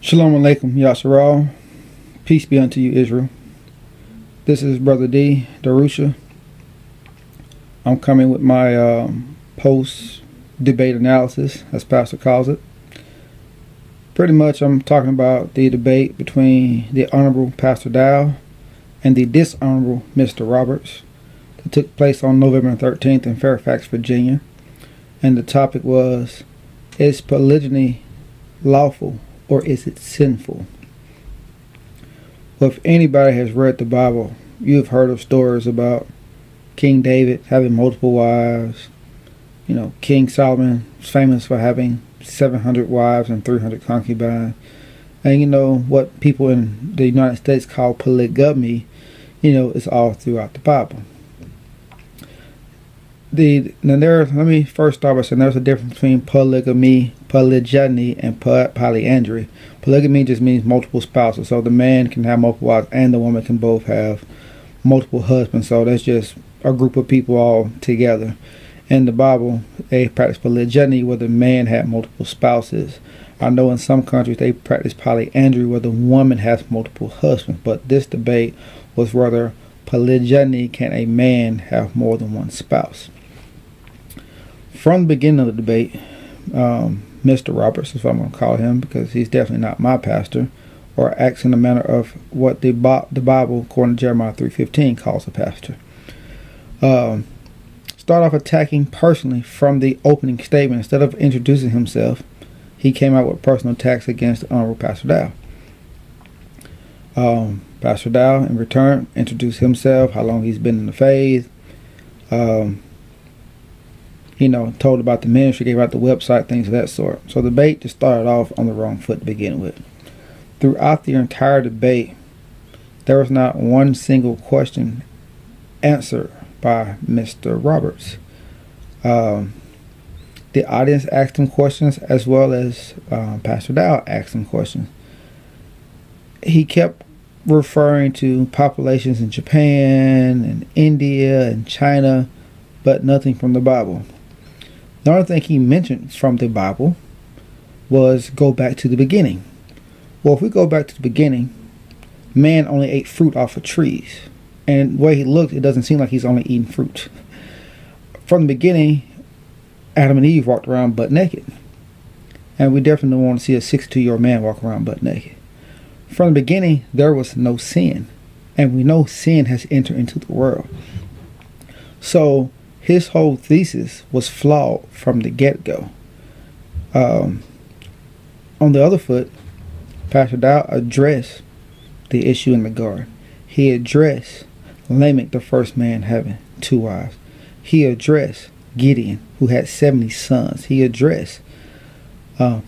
Shalom Alaikum, Yasharal. Peace be unto you, Israel. This is Brother D, Darusha. I'm coming with my post-debate analysis, as Pastor calls it. Pretty much I'm talking about the debate between the Honorable Pastor Dowell and the Dishonorable Mr. Roberts that took place on November 13th in Fairfax, Virginia. And the topic was, is polygyny lawful or is it sinful? Well, if anybody has read the Bible, you've heard of stories about King David having multiple wives. You know, King Solomon was famous for having 700 wives and 300 concubines. And you know, what people in the United States call polygamy, you know, is all throughout the Bible. Let me first start by saying there's a difference between polygamy, polygyny, and polyandry. Polygamy just means multiple spouses, so the man can have multiple wives and the woman can both have multiple husbands. So that's just a group of people all together. In the Bible, they practice polygyny where the man had multiple spouses. I know in some countries they practice polyandry where the woman has multiple husbands, but this debate was whether polygyny, can a man have more than one spouse. From the beginning of the debate, Mr. Roberts, is what I'm going to call him because he's definitely not my pastor, or acts in the manner of what the Bible, according to Jeremiah 3:15, calls a pastor. Start off attacking personally from the opening statement. Instead of introducing himself, he came out with personal attacks against the Honorable Pastor Dowell. Pastor Dowell, in return, introduced himself, how long he's been in the faith, told about the ministry, gave out the website, things of that sort. So the debate just started off on the wrong foot to begin with. Throughout the entire debate, there was not one single question answered by Mr. Roberts. The audience asked him questions as well as Pastor Dowell asked him questions. He kept referring to populations in Japan and India and China, but nothing from the Bible. The only thing he mentioned from the Bible was go back to the beginning. Well, if we go back to the beginning, man only ate fruit off of trees. And the way he looked, it doesn't seem like he's only eating fruit. From the beginning, Adam and Eve walked around butt naked. And we definitely don't want to see a 62-year-old man walk around butt naked. From the beginning, there was no sin. And we know sin has entered into the world. So his whole thesis was flawed from the get-go. On the other foot, Pastor Dowell addressed the issue in the garden. He addressed Lamech, the first man having 2 wives. He addressed Gideon, who had 70 sons. He addressed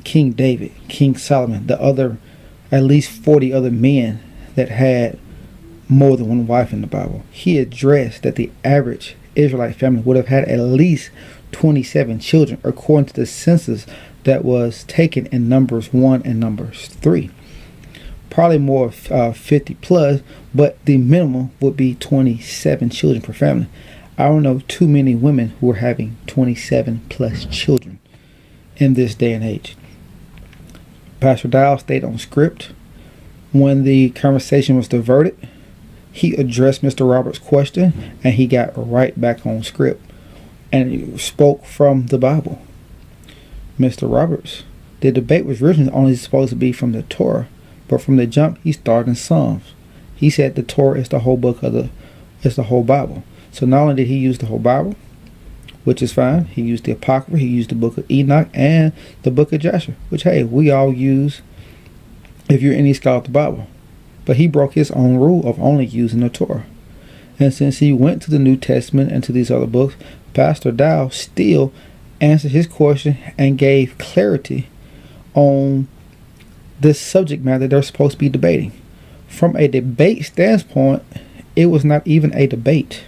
King David, King Solomon, the other, at least 40 other men that had more than one wife in the Bible. He addressed that the average Israelite family would have had at least 27 children, according to the census that was taken in Numbers 1 and Numbers 3. Probably more 50 plus, but the minimum would be 27 children per family. I don't know too many women who are having 27 plus children in this day and age. Pastor Dowell stayed on script. When the conversation was diverted, he addressed Mr. Roberts' question and he got right back on script and he spoke from the Bible. Mr. Roberts, the debate was originally only supposed to be from the Torah, but from the jump he started in Psalms. He said the Torah is the whole book of it's the whole Bible. So not only did he use the whole Bible, which is fine, he used the Apocrypha, he used the book of Enoch and the book of Joshua, which hey, we all use if you're any scholar of the Bible. But he broke his own rule of only using the Torah. And since he went to the New Testament and to these other books, Pastor Dowell still answered his question and gave clarity on this subject matter they're supposed to be debating. From a debate standpoint, it was not even a debate.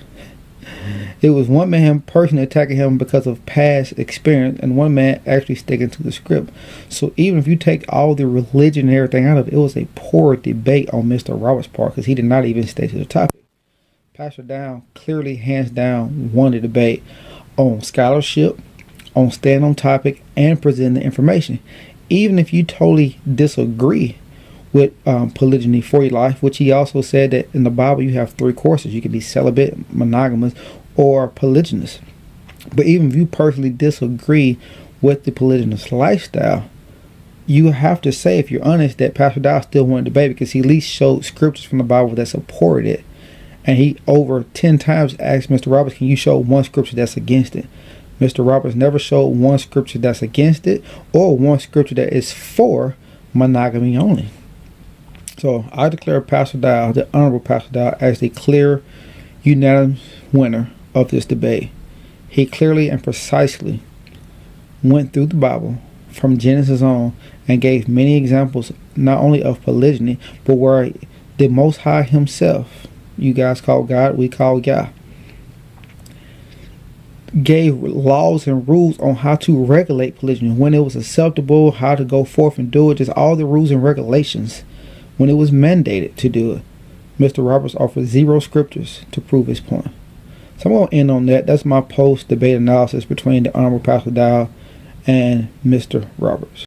It was one man personally attacking him because of past experience and one man actually sticking to the script. So even if you take all the religion and everything out of it, it was a poor debate on Mr. Roberts' part because he did not even stay to the topic. Pastor Dowell clearly, hands down, won the debate on scholarship, on staying on topic, and presenting the information. even if you totally disagree with polygyny for your life, which he also said that in the Bible you have 3 courses. You can be celibate, monogamous, or polygynous. But even if you personally disagree with the polygynous lifestyle, you have to say, if you're honest, that Pastor Dowell still wanted to debate, because he at least showed scriptures from the Bible that supported it. And he over 10 times asked Mr. Roberts, can you show one scripture that's against it? Mr. Roberts never showed one scripture that's against it, or one scripture that is for monogamy only. So I declare Pastor Dowell, the Honorable Pastor Dowell, as the clear, unanimous winner of this debate. He clearly and precisely went through the Bible from Genesis on and gave many examples, not only of polygyny, but where the Most High himself, you guys call God, we call Yah, gave laws and rules on how to regulate polygyny, when it was acceptable, how to go forth and do it, just all the rules and regulations when it was mandated to do it. Mr. Roberts offered 0 scriptures to prove his point. So I'm going to end on that. That's my post-debate analysis between the Honorable Pastor Dowell and Mr. Roberts.